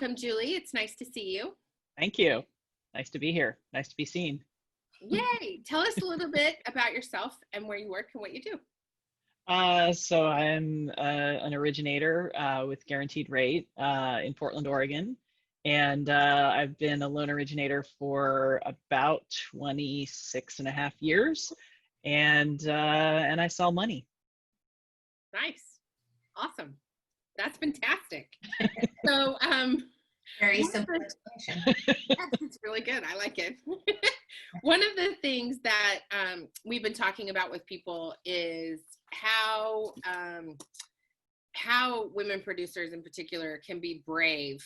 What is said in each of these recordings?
welcome, Julie. It's nice to see you. Thank you. Nice to be here. Nice to be seen. Yay. Tell us a little bit about yourself and where you work and what you do. So I'm an originator with Guaranteed Rate in Portland, Oregon. And I've been a loan originator for about 26 and a half years. And I sell money. Nice. Awesome. That's fantastic. So, very simple explanation. It's really good. I like it. One of the things that we've been talking about with people is how women producers in particular can be brave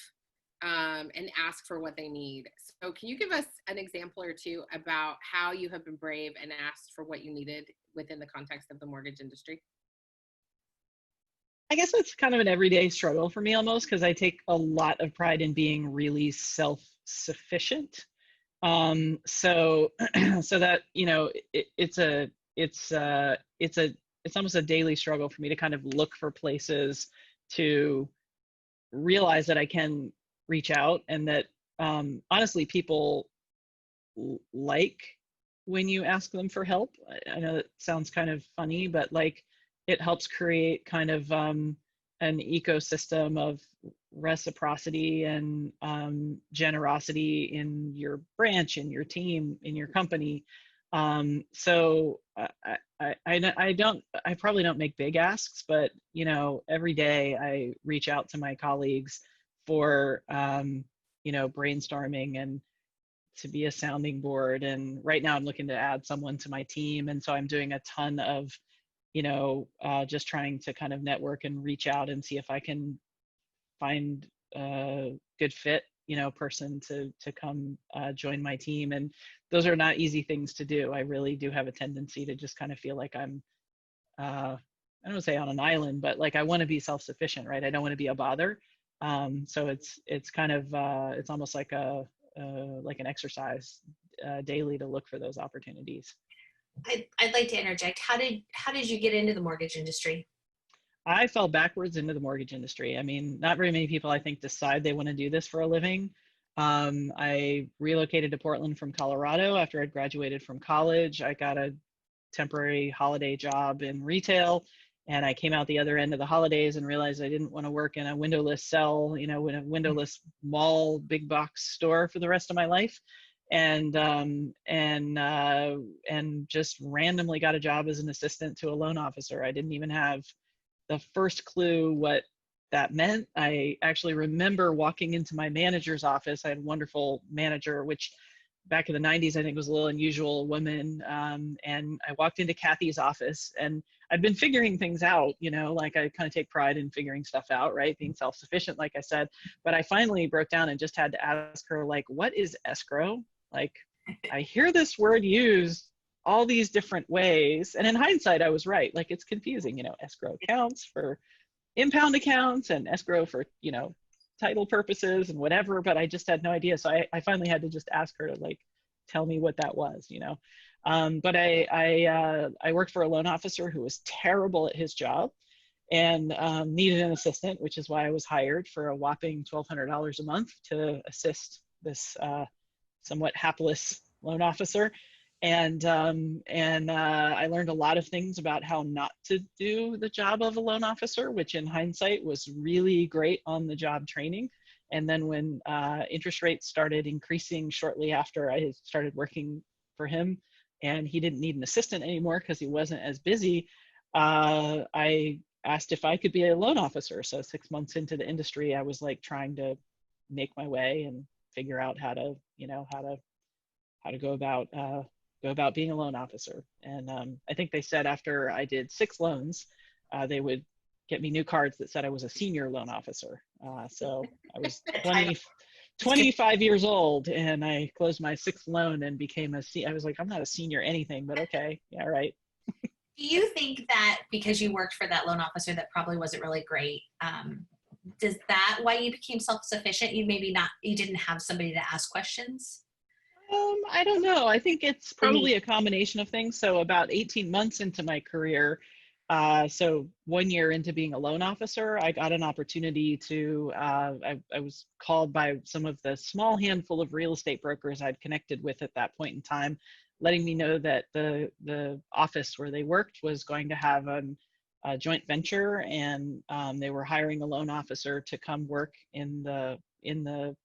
and ask for what they need. So can you give us an example or two about how you have been brave and asked for what you needed within the context of the mortgage industry? I guess it's kind of an everyday struggle for me almost, because I take a lot of pride in being really self-sufficient. So that, you know, it's almost a daily struggle for me to kind of look for places to realize that I can reach out, and that honestly people like when you ask them for help. I know it sounds kind of funny, but like it helps create kind of an ecosystem of reciprocity and generosity in your branch, in your team, in your company. So I probably don't make big asks, but you know, every day I reach out to my colleagues for you know, brainstorming and to be a sounding board. And right now I'm looking to add someone to my team, and so I'm doing a ton of, you know, just trying to kind of network and reach out and see if I can find a good fit, you know, person to come join my team. And those are not easy things to do. I really do have a tendency to just kind of feel like I'm, I don't want to say on an island, but like I want to be self-sufficient, right? I don't want to be a bother. So it's kind of, it's almost like like an exercise daily to look for those opportunities. I'd like to interject. How did you get into the mortgage industry? I fell backwards into the mortgage industry. I mean, not very many people, I think, decide they want to do this for a living. I relocated to Portland from Colorado after I'd graduated from college. I got a temporary holiday job in retail, and I came out the other end of the holidays and realized I didn't want to work in a windowless cell, you know, in a windowless mall, big box store for the rest of my life. And just randomly got a job as an assistant to a loan officer. I didn't even have the first clue what that meant. I actually remember walking into my manager's office. I had a wonderful manager, which back in the 90s, I think was a little unusual, woman. And I walked into Kathy's office, and I'd been figuring things out, you know, like I kind of take pride in figuring stuff out, right? Being self-sufficient, like I said. But I finally broke down and just had to ask her, like, what is escrow? Like, I hear this word used all these different ways. And in hindsight, I was right. Like, it's confusing, you know, escrow accounts for impound accounts and escrow for, you know, title purposes and whatever, but I just had no idea. So I finally had to just ask her to like, tell me what that was, you know. But I worked for a loan officer who was terrible at his job and needed an assistant, which is why I was hired for a whopping $1,200 a month to assist this somewhat hapless loan officer. And I learned a lot of things about how not to do the job of a loan officer, which in hindsight was really great on the job training. And then when interest rates started increasing shortly after I started working for him, and he didn't need an assistant anymore because he wasn't as busy, I asked if I could be a loan officer. So 6 months into the industry, I was like trying to make my way and figure out how to, you know, how to go about being a loan officer. And I think they said after I did 6 loans, they would get me new cards that said I was a senior loan officer. So I was 25 years old, and I closed my 6th loan and became I was like, I'm not a senior anything, but okay, yeah, right. Do you think that because you worked for that loan officer that probably wasn't really great, does that why you became self-sufficient? You didn't have somebody to ask questions? I don't know. I think it's probably a combination of things. So about 18 months into my career, So 1 year into being a loan officer, I got an opportunity to, I was called by some of the small handful of real estate brokers I'd connected with at that point in time, letting me know that the office where they worked was going to have a joint venture, and they were hiring a loan officer to come work in the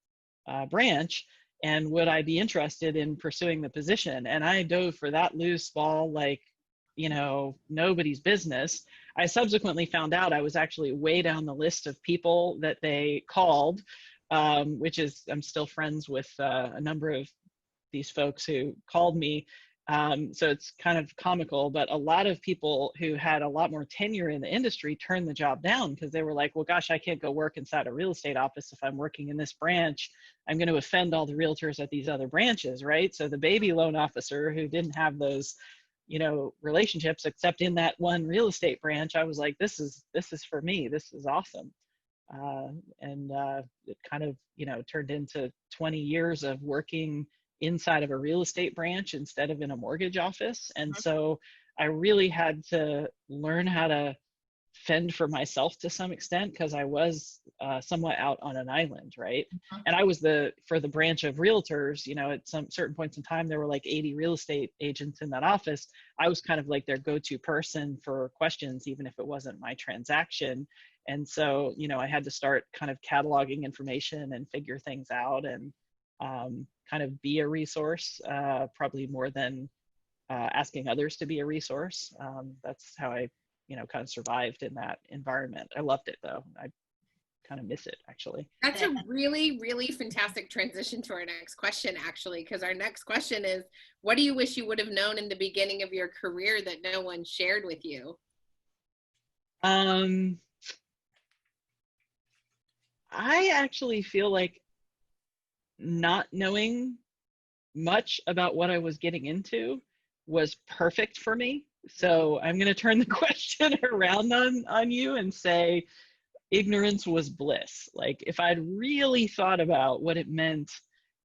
branch, and would I be interested in pursuing the position? And I dove for that loose ball like, nobody's business. I subsequently found out I was actually way down the list of people that they called, which is, I'm still friends with a number of these folks who called me. So it's kind of comical, but a lot of people who had a lot more tenure in the industry turned the job down because they were like, well, gosh, I can't go work inside a real estate office if I'm working in this branch. I'm going to offend all the realtors at these other branches, right? So the baby loan officer who didn't have those, relationships except in that one real estate branch, I was like, this is for me. This is awesome. And it kind of, turned into 20 years of working inside of a real estate branch instead of in a mortgage office. And so I really had to learn how to fend for myself to some extent, because I was somewhat out on an island, right? And I was for the branch of realtors, at some certain points in time, there were like 80 real estate agents in that office. I was kind of like their go-to person for questions, even if it wasn't my transaction. And so, I had to start kind of cataloging information and figure things out, and kind of be a resource, probably more than asking others to be a resource. That's how I, kind of survived in that environment. I loved it though. I kind of miss it actually. That's a really, really fantastic transition to our next question, actually, because our next question is, what do you wish you would have known in the beginning of your career that no one shared with you? I actually feel like not knowing much about what I was getting into was perfect for me. So I'm going to turn the question around on you and say ignorance was bliss. Like if I'd really thought about what it meant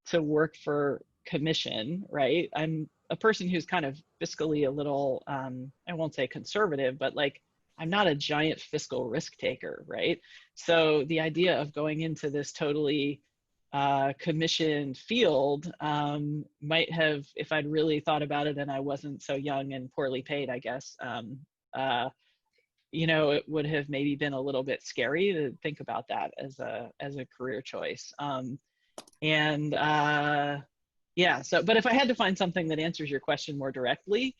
to work for commission, right? I'm a person who's kind of fiscally a little, I won't say conservative, but like I'm not a giant fiscal risk taker, right? So the idea of going into this totally commissioned field might have, if I'd really thought about it and I wasn't so young and poorly paid, I guess, it would have maybe been a little bit scary to think about that as a career choice. Yeah, so, but if I had to find something that answers your question more directly,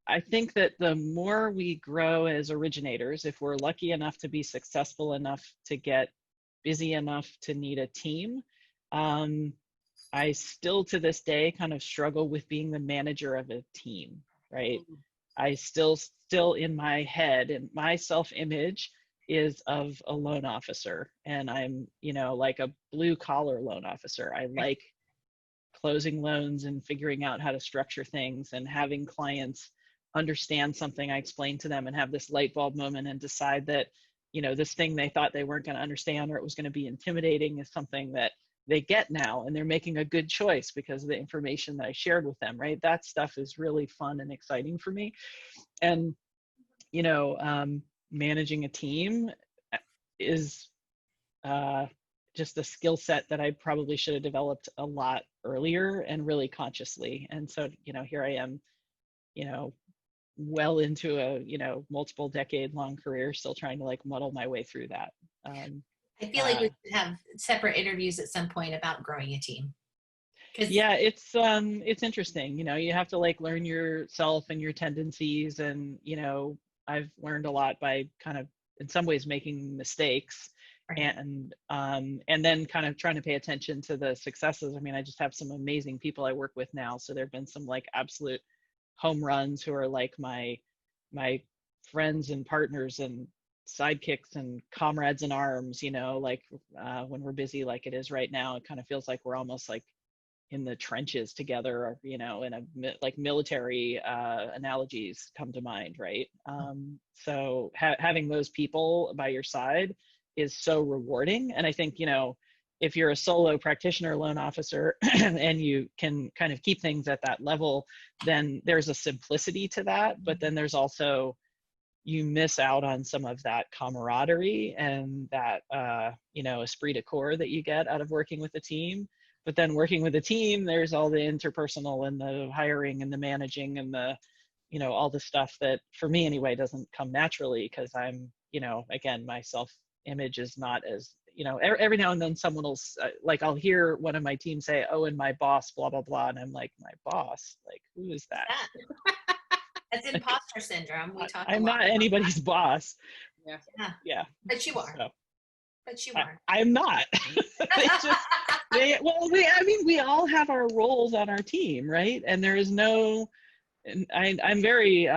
I think that the more we grow as originators, if we're lucky enough to be successful enough to get busy enough to need a team, I still to this day kind of struggle with being the manager of a team, right? I still in my head, and my self-image is of a loan officer, and I'm, like a blue collar loan officer. I like closing loans and figuring out how to structure things and having clients understand something I explain to them and have this light bulb moment and decide that, this thing they thought they weren't going to understand or it was going to be intimidating is something that they get now, and they're making a good choice because of the information that I shared with them, right? That stuff is really fun and exciting for me. And, managing a team is just a skill set that I probably should have developed a lot earlier and really consciously. And so, here I am, well into a, multiple decade long career, still trying to like muddle my way through that. I feel like we should have separate interviews at some point about growing a team. Yeah, it's interesting. You have to like learn yourself and your tendencies, and I've learned a lot by kind of in some ways making mistakes, right. and then kind of trying to pay attention to the successes. I mean, I just have some amazing people I work with now, so there've been some like absolute home runs who are like my friends and partners and sidekicks and comrades in arms, like when we're busy like it is right now, it kind of feels like we're almost like in the trenches together, or, in a like military analogies come to mind, right? So having those people by your side is so rewarding. And I think, if you're a solo practitioner loan officer and you can kind of keep things at that level, then there's a simplicity to that. But then there's also, you miss out on some of that camaraderie and that, you know, esprit de corps that you get out of working with a team. But then working with a team, there's all the interpersonal and the hiring and the managing and the, you know, all the stuff that for me anyway doesn't come naturally, because I'm, you know, again, my self-image is not as, you know, every now and then someone will, like, I'll hear one of my team say, oh, and my boss, blah, blah, blah. And I'm like, my boss? Like, who is that? That's imposter syndrome. We talk I'm not anybody's boss. Yeah. Yeah. But you are. So, But you are. I'm not. I mean, we all have our roles on our team, right? And there is no, and I'm very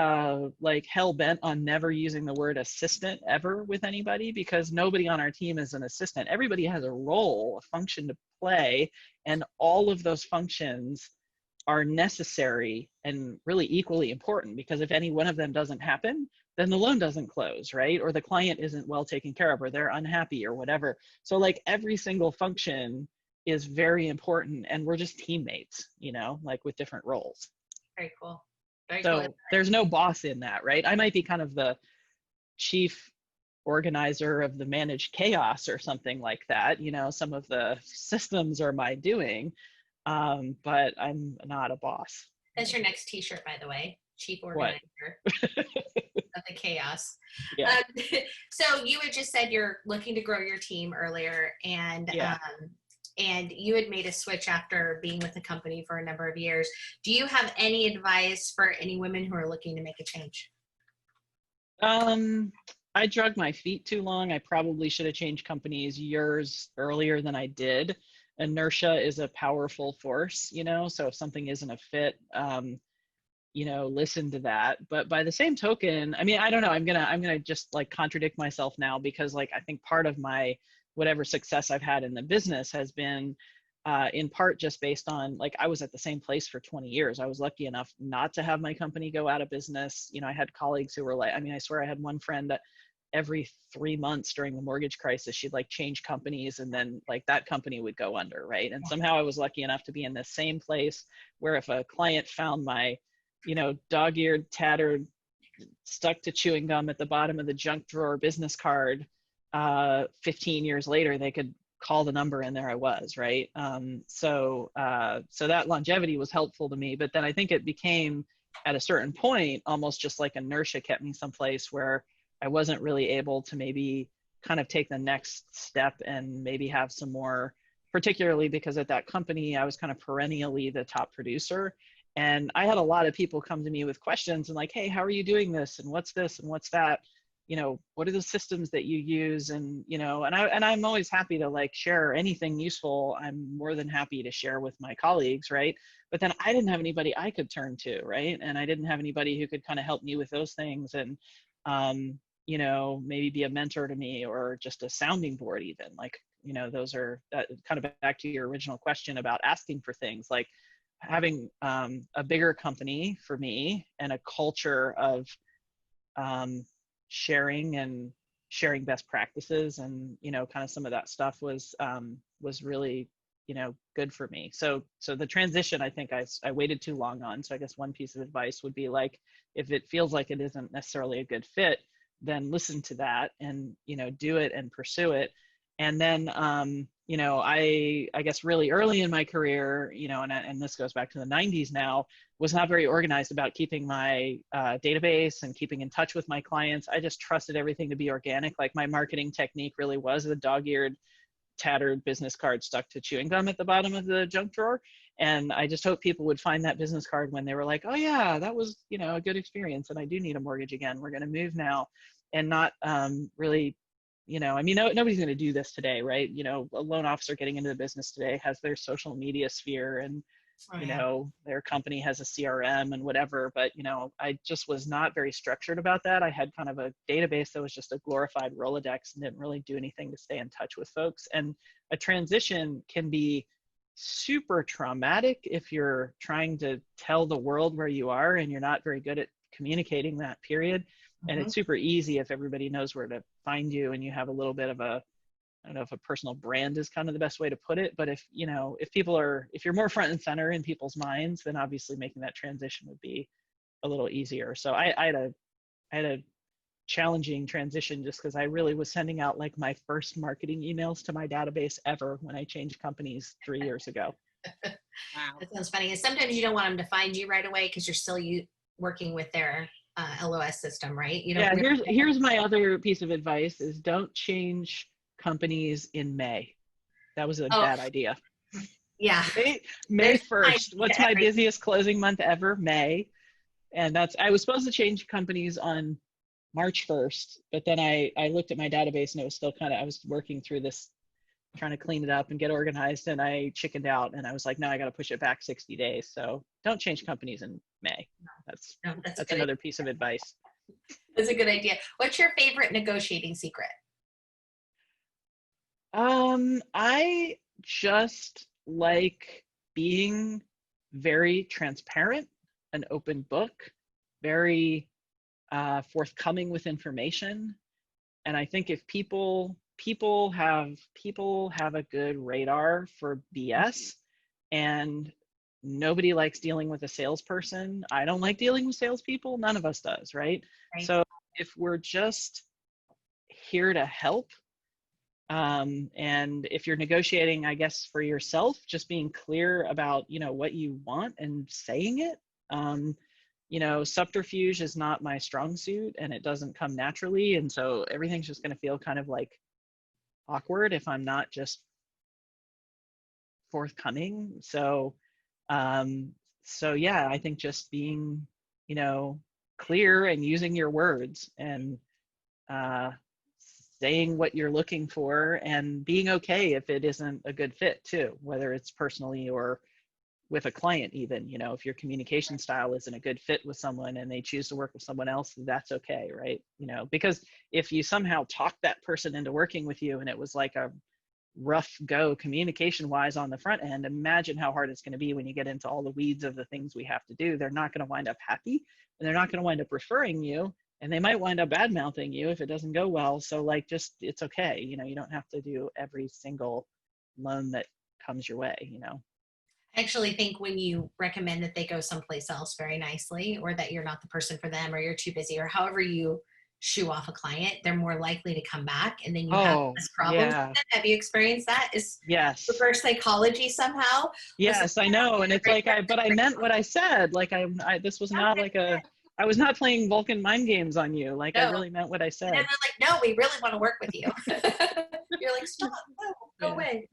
like hell bent on never using the word assistant ever with anybody, because nobody on our team is an assistant. Everybody has a role, a function to play, and all of those functions are necessary and really equally important, because if any one of them doesn't happen, then the loan doesn't close, right? Or the client isn't well taken care of, or they're unhappy or whatever. So like every single function is very important, and we're just teammates, you know, like with different roles. Very cool. Very So cool. there's no boss in that, right? I might be kind of the chief organizer of the managed chaos or something like that. You know, some of the systems are my doing, but I'm not a boss. That's your next t-shirt, by the way. Chief organizer of the chaos. Yeah. So you had just said you're looking to grow your team earlier, and and you had made a switch after being with the company for a number of years. Do you have any advice for any women who are looking to make a change? I dragged my feet too long. I probably should have changed companies years earlier than I did. Inertia is a powerful force, you know, so if something isn't a fit, you know, listen to that. But by the same token, I mean, I don't know, I'm gonna just like contradict myself now, because like I think part of my whatever success I've had in the business has been in part just based on, like, I was at the same place for 20 years. I was lucky enough not to have my company go out of business. You know, I had colleagues who were like, I mean, I swear I had one friend that every 3 months during the mortgage crisis, she'd like change companies, and then like that company would go under, right? And somehow I was lucky enough to be in the same place where if a client found my, you know, dog-eared, tattered, stuck to chewing gum at the bottom of the junk drawer business card, 15 years later, they could call the number and there I was, right? So that longevity was helpful to me. But then I think it became, at a certain point, almost just like inertia kept me someplace where I wasn't really able to maybe kind of take the next step and maybe have some more, particularly because at that company, I was kind of perennially the top producer. And I had a lot of people come to me with questions and like, hey, how are you doing this? And what's this? And what's that? You know, what are the systems that you use? And, you know, and I'm always happy to like share anything useful. I'm more than happy to share with my colleagues, right? But then I didn't have anybody I could turn to, right? And I didn't have anybody who could kind of help me with those things. And, you know, maybe be a mentor to me, or just a sounding board even. Like, you know, those are that kind of back to your original question about asking for things. Like having a bigger company for me and a culture of sharing best practices and, you know, kind of some of that stuff was really, you know, good for me. So the transition, I think I waited too long on. So I guess one piece of advice would be like, if it feels like it isn't necessarily a good fit, then listen to that and, you know, do it and pursue it. And then, you know, I guess really early in my career, you know, and this goes back to the 90s now, was not very organized about keeping my database and keeping in touch with my clients. I just trusted everything to be organic. Like my marketing technique really was the dog-eared, tattered business card stuck to chewing gum at the bottom of the junk drawer. And I just hope people would find that business card when they were like, oh yeah, that was, you know, a good experience. And I do need a mortgage again. We're going to move now. And not really, you know, I mean, nobody's going to do this today, right? You know, a loan officer getting into the business today has their social media sphere and, you know, their company has a CRM and whatever. But, you know, I just was not very structured about that. I had kind of a database that was just a glorified Rolodex and didn't really do anything to stay in touch with folks. And a transition can be super traumatic if you're trying to tell the world where you are and you're not very good at communicating that period. And it's super easy if everybody knows where to find you and you have a little bit of a I don't know if a personal brand is kind of the best way to put it, but if, you know, if you're more front and center in people's minds, then obviously making that transition would be a little easier. So I had a challenging transition just because I really was sending out like my first marketing emails to my database ever when I changed companies 3 years ago. Wow. That sounds funny. And sometimes you don't want them to find you right away because you're still working with their LOS system, right? You don't. Yeah, really here's my other piece of advice is don't change companies in May. That was a bad idea. Yeah. May 1st. What's my busiest closing month ever? May. And I was supposed to change companies on March 1st, but then I looked at my database and it was still I was working through this, trying to clean it up and get organized, and I chickened out and I was like, no, I got to push it back 60 days. So don't change companies in May. That's another piece of advice. That's a good idea. What's your favorite negotiating secret? I just like being very transparent, an open book, very forthcoming with information. And I think if people have a good radar for BS, and nobody likes dealing with a salesperson. I don't like dealing with salespeople. None of us does, right? So if we're just here to help, and if you're negotiating, I guess, for yourself, just being clear about, you know, what you want and saying it. You know, subterfuge is not my strong suit and it doesn't come naturally. And so everything's just going to feel kind of like awkward if I'm not just forthcoming. So, yeah, I think just being, you know, clear and using your words and saying what you're looking for and being okay if it isn't a good fit too, whether it's personally or with a client even. You know, if your communication style isn't a good fit with someone and they choose to work with someone else, that's okay, right? You know, because if you somehow talk that person into working with you and it was like a rough go communication wise on the front end, imagine how hard it's going to be when you get into all the weeds of the things we have to do. They're not going to wind up happy and they're not going to wind up referring you, and they might wind up bad mouthing you if it doesn't go well. So like, just, it's okay. You know, you don't have to do every single loan that comes your way, you know. I actually think when you recommend that they go someplace else very nicely, or that you're not the person for them, or you're too busy, or however you shoo off a client, they're more likely to come back, and then you have less problems with it. Have you experienced that? Yes. Reverse psychology somehow? Yes, I know. And it's like, but I meant what I said. Like this was not like I was not playing Vulcan mind games on you. Like, I really meant what I said. And they're like, no, we really want to work with you. You're like, stop, no, go away.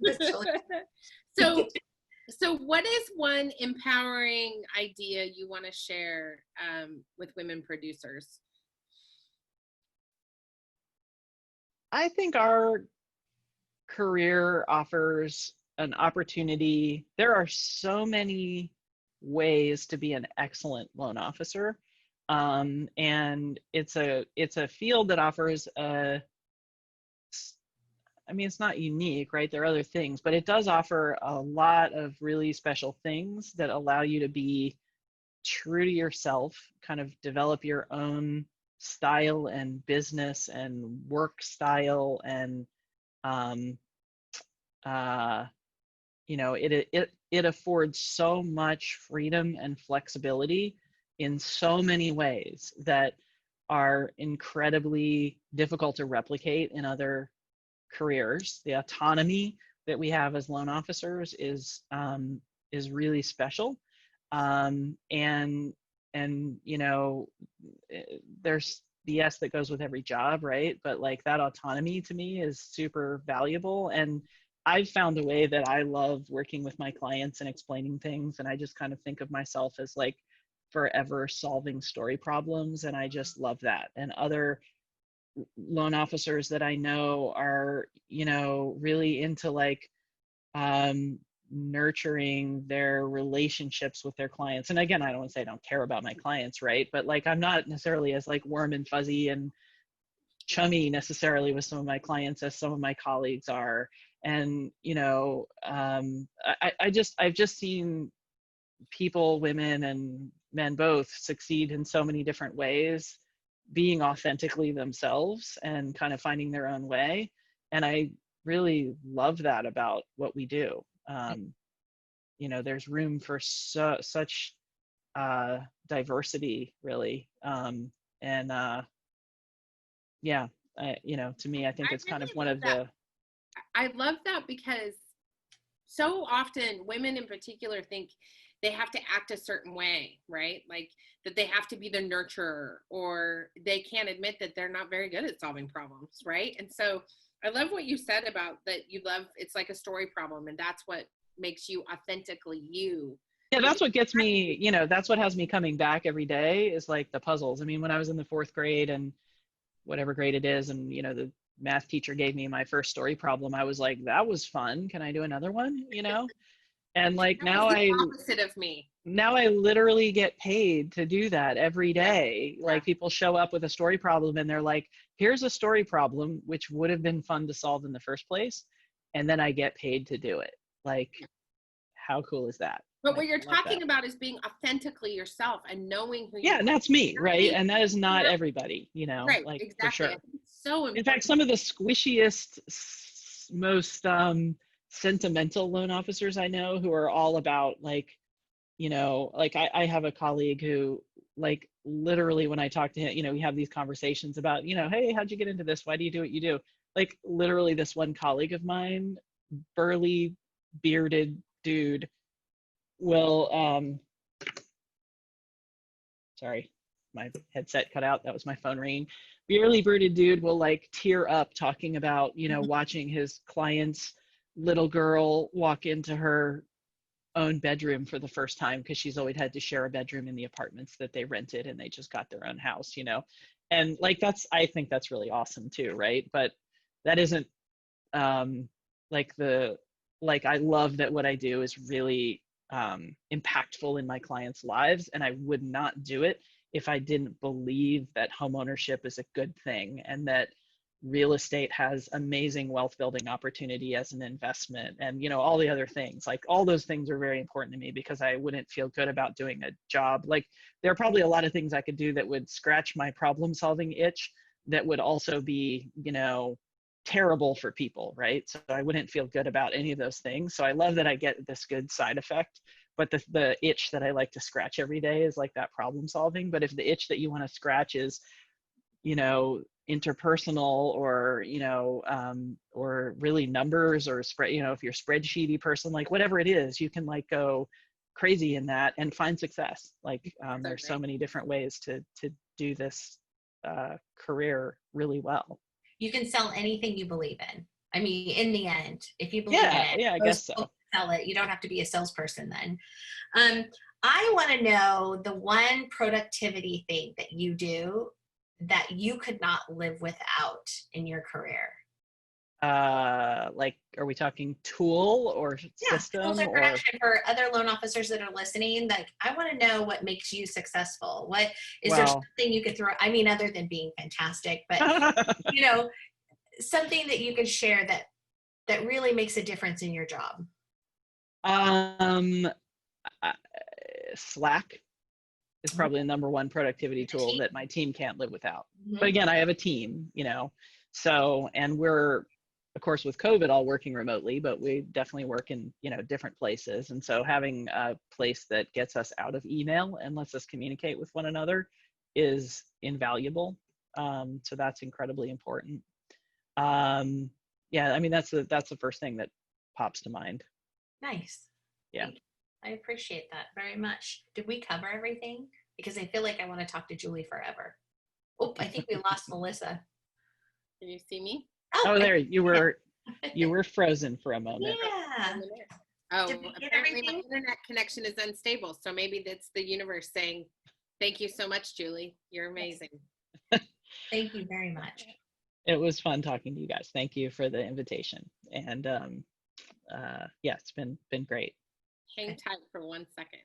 So what is one empowering idea you want to share with women producers? I think our career offers an opportunity. There are so many ways to be an excellent loan officer. And it's a field that offers it's not unique, right? There are other things, but it does offer a lot of really special things that allow you to be true to yourself, kind of develop your own style and business and work style. And, you know, it affords so much freedom and flexibility in so many ways that are incredibly difficult to replicate in other careers. The autonomy that we have as loan officers is really special. And you know, there's BS that goes with every job, right? But like, that autonomy to me is super valuable. And I've found a way that I love working with my clients and explaining things. And I just kind of think of myself as like forever solving story problems. And I just love that. And other loan officers that I know are, you know, really into like nurturing their relationships with their clients. And again, I don't want to say I don't care about my clients, right? But like, I'm not necessarily as like warm and fuzzy and chummy necessarily with some of my clients as some of my colleagues are. And, you know, I've just seen people, women and men both, succeed in so many different ways, being authentically themselves and kind of finding their own way. And I really love that about what we do. You know, there's room for such diversity, really. And yeah, you know, to me, I think I it's kind of really one love of that. the, I love that because so often women in particular think they have to act a certain way, right? Like that they have to be the nurturer, or they can't admit that they're not very good at solving problems, right? And so I love what you said about that. You love, it's like a story problem, and that's what makes you authentically you. yeah, Is that's what gets me, you know, that's what has me coming back every day, is like the puzzles. I mean, when I was in the 4th grade, and whatever grade it is, and, you know, the math teacher gave me my first story problem, I was like, that was fun. Can I do another one? You know? And like that was the opposite of me. now I literally get paid to do that every day. Yeah. Like, people show up with a story problem and they're like, here's a story problem, which would have been fun to solve in the first place. And then I get paid to do it. Like, how cool is that? But Like, what you're I love talking that. about is being authentically yourself and knowing who you Yeah, and are. that's me, Not right? being And that is not not- everybody, you know, right, like, for exactly. I sure. think it's so In fact, important. some of the squishiest, most sentimental loan officers I know, who are all about, like, you know, like I have a colleague who, like, literally when I talk to him, you know, we have these conversations about, you know, hey, how'd you get into this? Why do you do what you do? Like, literally, this one colleague of mine, burly, bearded dude, will, sorry, my headset cut out. That was my phone ringing. Barely bearded dude will, like, tear up talking about, you know, watching his client's little girl walk into her own bedroom for the first time, because she's always had to share a bedroom in the apartments that they rented, and they just got their own house, you know. And like, I think that's really awesome too, right? But that isn't like I love that what I do is really impactful in my clients' lives, and I would not do it if I didn't believe that homeownership is a good thing, and that real estate has amazing wealth building opportunity as an investment, and, you know, all the other things. Like, all those things are very important to me, because I wouldn't feel good about doing a job. Like, there are probably a lot of things I could do that would scratch my problem solving itch, that would also be, you know, terrible for people, right? So I wouldn't feel good about any of those things. So I love that I get this good side effect, but the itch that I like to scratch every day is like that problem solving. But if the itch that you want to scratch is, you know, interpersonal, or, you know, or really numbers, or spread, you know, if you're a spreadsheety person, like, whatever it is, you can, like, go crazy in that and find success. Like, there's so many different ways to do this career really well. You can sell anything you believe in. I mean, in the end, if you believe in Yeah, it, yeah, I most guess so. people sell it. You don't have to be a salesperson then. I want to know the one productivity thing that you do that you could not live without in your career. Like, are we talking tool or Yeah, tools system of or? production for other loan officers that are listening. Like, I want to know what makes you successful. What is there Well, something you could throw? I mean, other than being fantastic, but you know, something that you could share that really makes a difference in your job. Slack is probably the number one productivity tool that my team can't live without. Mm-hmm. But again, I have a team, you know, so, and we're, of course, with COVID, all working remotely, but we definitely work in, you know, different places. And so having a place that gets us out of email and lets us communicate with one another is invaluable. So that's incredibly important. Yeah, I mean, that's the first thing that pops to mind. Nice. Yeah. I appreciate that very much. Did we cover everything? Because I feel like I want to talk to Julie forever. Oh, I think we lost Melissa. Can you see me? Oh, there you were. You were frozen for a moment. Yeah. Oh, apparently my internet connection is unstable. So maybe that's the universe saying, thank you so much, Julie. You're amazing. Thank you very much. It was fun talking to you guys. Thank you for the invitation. And yeah, it's been great. Hang tight for 1 second.